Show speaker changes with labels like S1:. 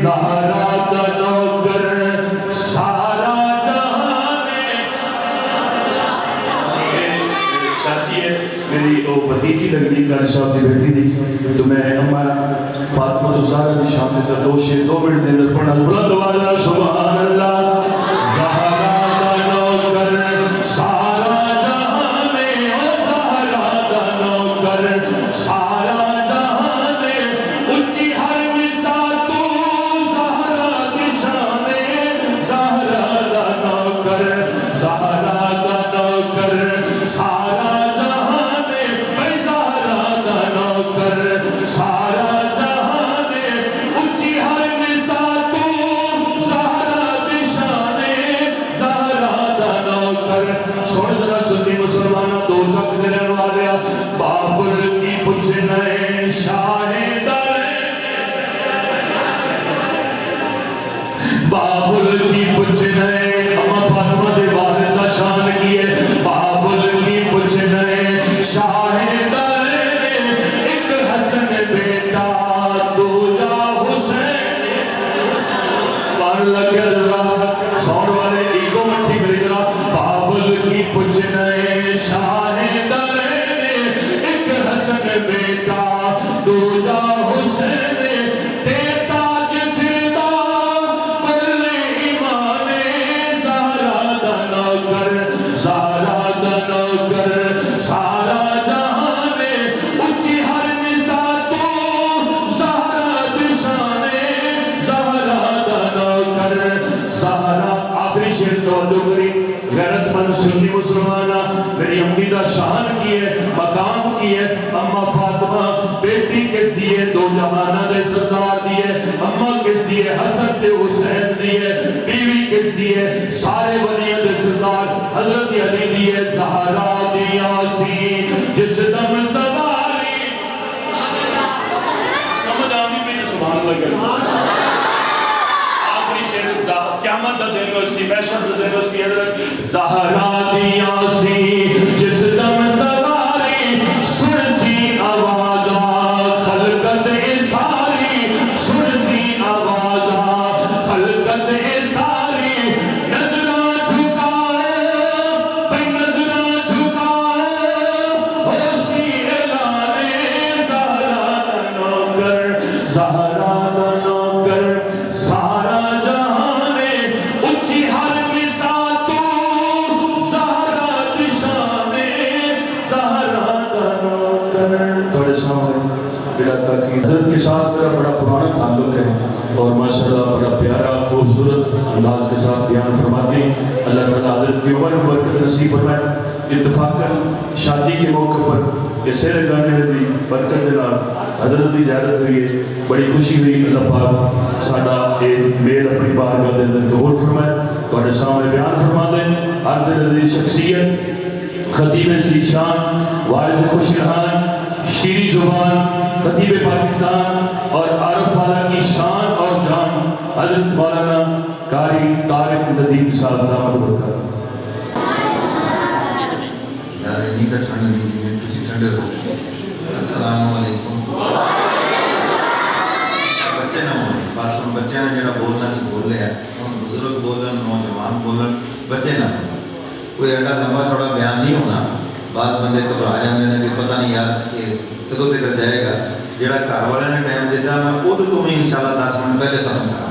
S1: زہرا کا نوکر سارا جہان شادی ہے میری وہ بھتیجی لگنی کا صاحب کی بیٹی دی تو میں اما فاطمہ تو زہرا کی شام سے دو شیر 2 منٹ دے اندر پڑھنا بلند آواز سبحان اللہ زہرا کا نوکر سارا جہان او زہرا کا نوکر سارا جہان اونچی ہر نساء تو زہرا کی شان زہرا کا نوکر زہرا کا نوکر سارا جہان بھائی زہرا کا نوکر سارا جہان اونچی ہر نساء تو زہرا کی شان زہرا کا نوکر چھوڑ ذرا سنی مسلمانوں دو چک دینے والے بابل کی پوچھنے شاہ در بابل کی پوچھنے اما فاطمہ دے والدہ شان کی ہے بابل کی پوچھنے شاہ در ایک حسن بیٹا دوجا حسین سبحان اللہ کے اللہ سون والے ایگو مٹھی بریگرہ بابل کی پوچھنے شاہ در ایک حسن بیٹا دوجا حسین دیتا جسدہ کل ایمان زہرا دا نوکر زہرا دا نوکر سارا جہان اونچی ہر نساء تو زہرا دی شان زہرا دا نوکر زہرا آخری شیر توجہ کری غیرت مند سنی مسلمانہ میری امی دا شان کی ہے مقام کی ہے اما فاطمہ بیٹی کس دیئے دو جہانہ دے سردار دیئے اما کس دیئے حسن تے حسین دیئے بیوی کس دیئے سارے ولیوں دے سردار حضرت علی دیئے زہرا دی آسین جس دم سواری سمجھ آمی میں سبحان اللہ کرتا آخری شیر قیامت دا دن وسی محشر دا دن وسی حضرت زہرا دی آسین جس دم سواری سرسی آوازہ خلقت ساری سرسی آوازہ خلقت ساری نظرہ جھکاؤ بھئی نظرہ جھکاؤ ہوشی اعلان زہرا دا نوکر زہرا دا نوکر سارا جہان اونچی ہر نساء تو زہرا دی شان زہرا دا نوکر تھوڑے سامنے بلا تاکید حضرت کے ساتھ میرا بڑا پرانا تعلق ہے اور ماشاءاللہ بڑا پیارا خوبصورت انداز کے ساتھ بیان فرماتے ہیں اللہ تعالیٰ حضرت کی عمر برکت نصیب فرمائے اتفاقاً شادی کے موقع پر یہ سیر گانے دی برکت دلا حضرت کی زیارت ہوئی ہے بڑی خوشی ہوئی اللہ پاک سادہ ایک میل اپنی بارگاہ دے اندر قبول فرمائے تو سامنے بیان فرما دیں ہر دل عزیز شخصیت خطیب ذیشان وارث خوش رہان شیریں زبان خطیب پاکستان اور عارف والا کی شان اور جان حضرت مولانا قاری طارق ندیم صاحب دامت برکات
S2: یار نیدہ ٹھنڈ نہیں ہے کسی ٹھنڈے ہو السلام علیکم بچے نہ ہونے بس ہم بچے ہیں جڑا بولنا سے بول لیا ہم بزرگ بولن نوجوان بولن بچے نہ ہونے کوئی ایڈا لمبا چھوڑا بیان نہیں ہونا بعض بندے گھبرا جاندے نے کہ پتہ نہیں یار کہ کدوں تک جائے گا جڑا گھر والے نے ٹائم دیتا میں خود تو میں انشاءاللہ 10 منٹ پہلے ختم کرا